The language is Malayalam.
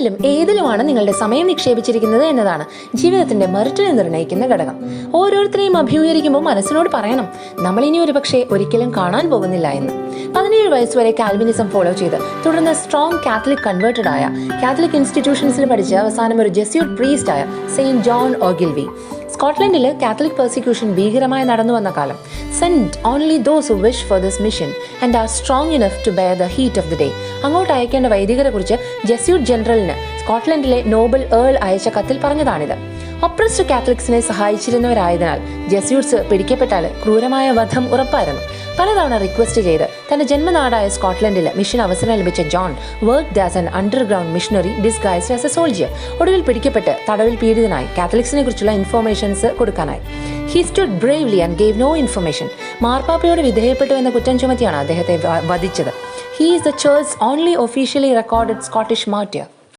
ആരിലും ഏതിലുമാണ് നിങ്ങളുടെ സമയം നിക്ഷേപിച്ചിരിക്കുന്നത് എന്നതാണ് ജീവിതത്തിന്റെ മെറിറ്റിനെ നിർണ്ണയിക്കുന്ന ഘടകം. ഓരോരുത്തരെയും അഭിമുഖീകരിക്കുമ്പോൾ മനസ്സിനോട് പറയണം, നമ്മൾ ഇനി ഒരു പക്ഷേ ഒരിക്കലും കാണാൻ പോകുന്നില്ല എന്ന്. 17 വയസ്സ് വരെ കാൽവിനിസം ഫോളോ ചെയ്ത് തുടർന്ന് സ്ട്രോങ് കാത്തലിക് കൺവേർട്ടഡ് ആയ, കാത്തലിക് ഇൻസ്റ്റിറ്റ്യൂഷൻസിൽ പഠിച്ച് അവസാനം ഒരു ജെസ്യൂട്ട് പ്രീസ്റ്റ് ആയ സെയിന്റ് ജോൺ ഓഗിൽവി. സ്കോട്ട്ലൻഡിൽ കാത്തലിക് പെർസിക്യൂഷൻ ഭീകരമായി നടന്നു വന്ന കാലം. Send only those who wish for this mission and are strong enough to bear the heat of the day. അങ്ങോട്ട് അയക്കേണ്ട വൈദികരെ കുറിച്ച് ജെസ്യൂട്ട് ജനറലിന് സ്കോട്ട്ലൻഡിലെ നോബൽ ഏൾ അയച്ച കത്തിൽ പറഞ്ഞതാണിത്. ഒപ്രസ്ഡ് കാത്തലിക്സിനെ സഹായിച്ചിരുന്നവരായതിനാൽ ജെസ്യൂട്ട്സ് പിടിക്കപ്പെട്ടാൽ ക്രൂരമായ വധം ഉറപ്പായിരുന്നു. പലതവണ റിക്വസ്റ്റ് ചെയ്ത് തന്റെ ജന്മനാടായ സ്കോട്ട്ലൻഡിൽ മിഷൻ അവസരം ലഭിച്ച John worked as an underground missionary disguised as a soldier. ഒടുവിൽ പിടിക്കപ്പെട്ട് തടവിൽ പീഡിതനായി കാത്തലിക്സിനെ കുറിച്ചുള്ള ഇൻഫോർമേഷൻസ് കൊടുക്കാനായി. He stood bravely and gave no information. മാർപ്പാപ്പയോട് വിധേയപ്പെട്ടു എന്ന കുറ്റം ചുമത്തിയാണ് അദ്ദേഹത്തെ വധിച്ചത്. He is the church's only officially recorded Scottish martyr.